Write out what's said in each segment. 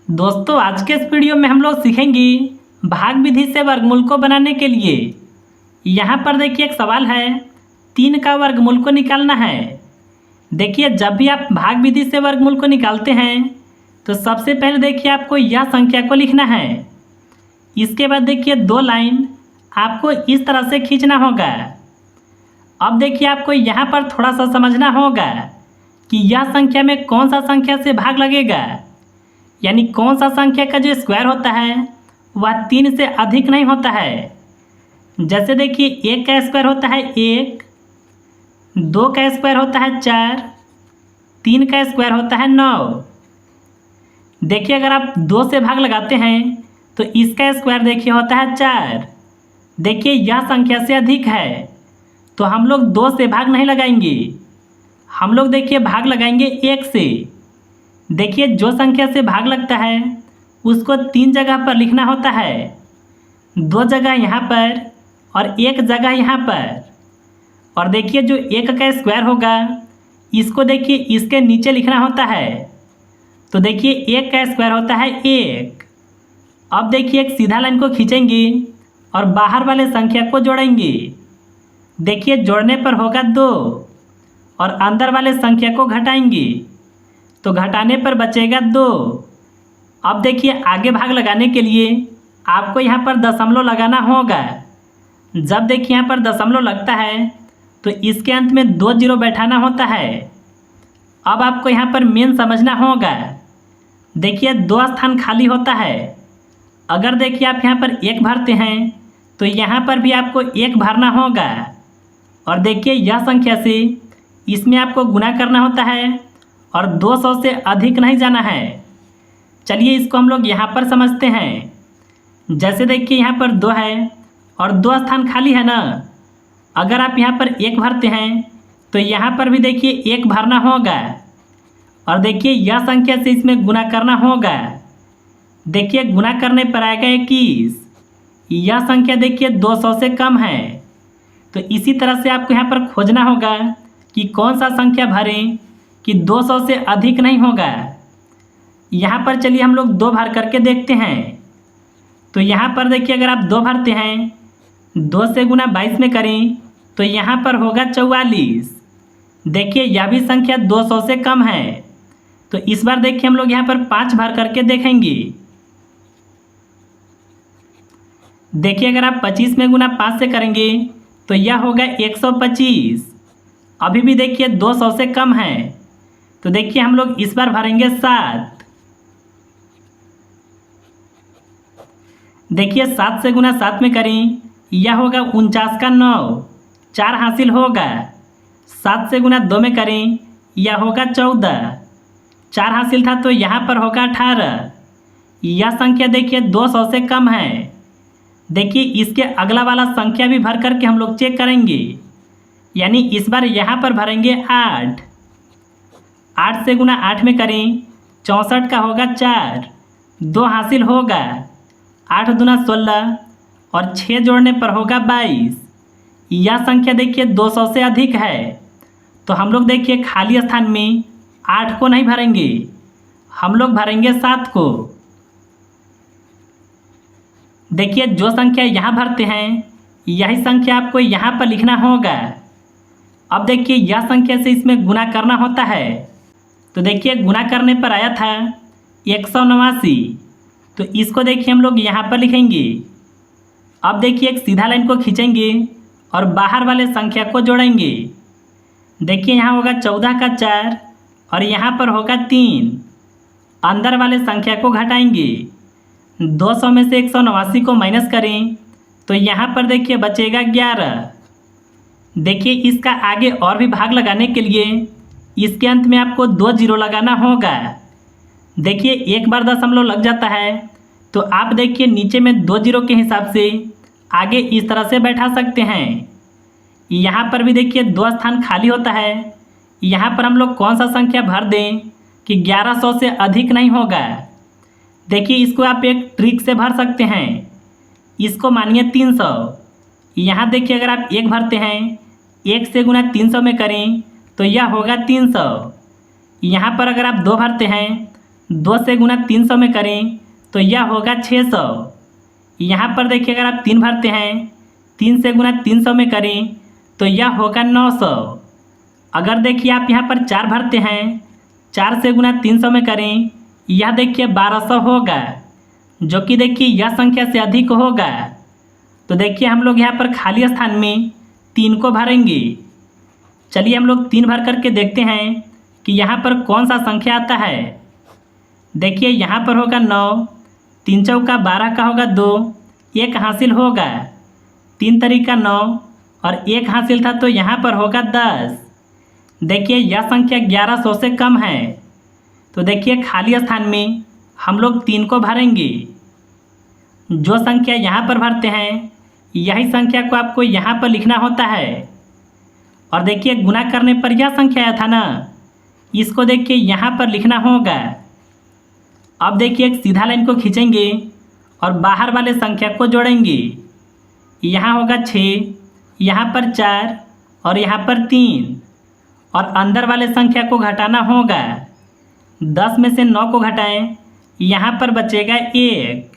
दोस्तों आज के इस वीडियो में हम लोग सीखेंगे भाग विधि से वर्गमूल को बनाने के लिए। यहाँ पर देखिए एक सवाल है, 3 का वर्गमूल को निकालना है। देखिए जब भी आप भाग विधि से वर्गमूल को निकालते हैं तो सबसे पहले देखिए आपको यह संख्या को लिखना है। इसके बाद देखिए 2 लाइन आपको इस तरह से खींचना होगा। अब देखिए आपको यहाँ पर थोड़ा सा समझना होगा कि यह संख्या में कौन सा संख्या से भाग लगेगा, यानी कौन सा संख्या का जो स्क्वायर होता है वह 3 से अधिक नहीं होता है। जैसे देखिए 1 का स्क्वायर होता है 1, 2 का स्क्वायर होता है 4, 3 का स्क्वायर होता है 9। देखिए अगर आप 2 से भाग लगाते हैं तो इसका स्क्वायर देखिए होता है 4। देखिए यह संख्या से अधिक है तो हम लोग 2 से भाग नहीं लगाएंगे, हम लोग देखिए भाग लगाएंगे 1 से। देखिए जो संख्या से भाग लगता है उसको 3 जगह पर लिखना होता है, 2 जगह यहाँ पर और 1 जगह यहाँ पर। और देखिए जो 1 का स्क्वायर होगा इसको देखिए इसके नीचे लिखना होता है। तो देखिए 1 का स्क्वायर होता है 1। अब देखिए एक सीधा लाइन को खींचेंगे और बाहर वाले संख्या को जोड़ेंगे। देखिए जोड़ने पर होगा 2 और अंदर वाले संख्या को घटाएंगे तो घटाने पर बचेगा 2। अब देखिए आगे भाग लगाने के लिए आपको यहाँ पर दशमलव लगाना होगा। जब देखिए यहाँ पर दशमलव लगता है तो इसके अंत में 2 जीरो बैठाना होता है। अब आपको यहाँ पर मेन समझना होगा, देखिए 2 स्थान खाली होता है। अगर देखिए आप यहाँ पर 1 भरते हैं तो यहाँ पर भी आपको 1 भरना होगा। और देखिए यह संख्या से इसमें आपको गुना करना होता है और 200 से अधिक नहीं जाना है। चलिए इसको हम लोग यहाँ पर समझते हैं। जैसे देखिए यहाँ पर 2 है और 2 स्थान खाली है ना, अगर आप यहाँ पर 1 भरते हैं तो यहाँ पर भी देखिए 1 भरना होगा। और देखिए यह संख्या से इसमें गुना करना होगा। देखिए गुना करने पर आएगा 21। यह संख्या देखिए 200 से कम है। तो इसी तरह से आपको यहाँ पर खोजना होगा कि कौन सा संख्या भरें कि 200 से अधिक नहीं होगा। यहाँ पर चलिए हम लोग 2 भर करके देखते हैं। तो यहाँ पर देखिए अगर आप 2 भरते हैं, 2 से गुना 22 में करें तो यहाँ पर होगा 44। देखिए यह भी संख्या 200 से कम है। तो इस बार देखिए हम लोग यहाँ पर 5 भर करके देखेंगे। देखिए अगर आप 25 में गुना 5 से करेंगे तो यह होगा 125। अभी भी देखिए 200 से कम है। तो देखिए हम लोग इस बार भरेंगे 7। देखिए 7 से गुना 7 में करें, यह होगा 49 का 9, 4 हासिल होगा। 7 से गुना 2 में करें, यह होगा 14, 4 हासिल था तो यहाँ पर होगा 18। यह संख्या देखिए 200 से कम है। देखिए इसके अगला वाला संख्या भी भर करके हम लोग चेक करेंगे, यानी इस बार यहाँ पर भरेंगे 8। 8 से गुना 8 में करें, 64 का होगा 4, 2 हासिल होगा। 8 दूना 16 और 6 जोड़ने पर होगा 22। यह संख्या देखिए 200 से अधिक है। तो हम लोग देखिए खाली स्थान में 8 को नहीं भरेंगे, हम लोग भरेंगे 7 को। देखिए जो संख्या यहाँ भरते हैं यही संख्या आपको यहाँ पर लिखना होगा। अब देखिए यह संख्या से इसमें गुना करना होता है। तो देखिए गुना करने पर आया था 189। तो इसको देखिए हम लोग यहाँ पर लिखेंगे। अब देखिए एक सीधा लाइन को खींचेंगे और बाहर वाले संख्या को जोड़ेंगे। देखिए यहाँ होगा 14 का 4 और यहाँ पर होगा 3। अंदर वाले संख्या को घटाएंगे, 200 में से 189 को माइनस करें तो यहाँ पर देखिए बचेगा 11। देखिए इसका आगे और भी भाग लगाने के लिए इसके अंत में आपको 2 जीरो लगाना होगा। देखिए एक बार दशमलव लग जाता है तो आप देखिए नीचे में 2 जीरो के हिसाब से आगे इस तरह से बैठा सकते हैं। यहाँ पर भी देखिए 2 स्थान खाली होता है। यहाँ पर हम लोग कौन सा संख्या भर दें कि 1100 से अधिक नहीं होगा। देखिए इसको आप एक ट्रिक से भर सकते हैं। इसको मानिए 300। यहाँ देखिए अगर आप 1 भरते हैं, 1 से गुना 300 में करें तो यह होगा 300। यहाँ पर अगर आप 2 भरते हैं, 2 से गुना 300 में करें तो यह होगा 600। यहाँ पर देखिए अगर आप 3 भरते हैं, 3 से गुना 300 में करें तो यह होगा 900। अगर देखिए आप यहाँ पर 4 भरते हैं, 4 से गुना 300 में करें, यह देखिए 1200 होगा, जो कि देखिए यह संख्या से अधिक होगा। तो देखिए हम लोग यहाँ पर खाली स्थान में 3 को भरेंगे। चलिए हम लोग 3 भर करके देखते हैं कि यहाँ पर कौन सा संख्या आता है। देखिए यहाँ पर होगा 9, 3 चौका 12 का होगा 2, 1 हासिल होगा। 3 तरीका 9 और 1 हासिल था तो यहाँ पर होगा 10। देखिए यह संख्या 1100 से कम है। तो देखिए खाली स्थान में हम लोग 3 को भरेंगे। जो संख्या यहाँ पर भरते हैं यही संख्या को आपको यहाँ पर लिखना होता है। और देखिए गुना करने पर यह संख्या आया था ना, इसको देखिए यहाँ पर लिखना होगा। अब देखिए एक सीधा लाइन को खींचेंगे और बाहर वाले संख्या को जोड़ेंगे। यहाँ होगा 6, यहाँ पर 4 और यहाँ पर 3, और अंदर वाले संख्या को घटाना होगा। 10 में से 9 को घटाएं, यहाँ पर बचेगा 1।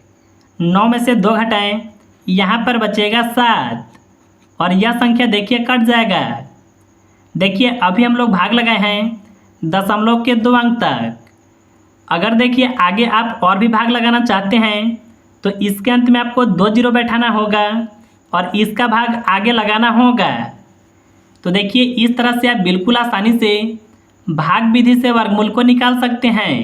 9 में से 2 घटाएं, यहाँ पर बचेगा 7, और यह संख्या देखिए कट जाएगा। देखिए अभी हम लोग भाग लगाए हैं दशमलव के 2 अंक तक। अगर देखिए आगे आप और भी भाग लगाना चाहते हैं तो इसके अंत में आपको 2 जीरो बैठाना होगा और इसका भाग आगे लगाना होगा। तो देखिए इस तरह से आप बिल्कुल आसानी से भाग विधि से वर्गमूल को निकाल सकते हैं।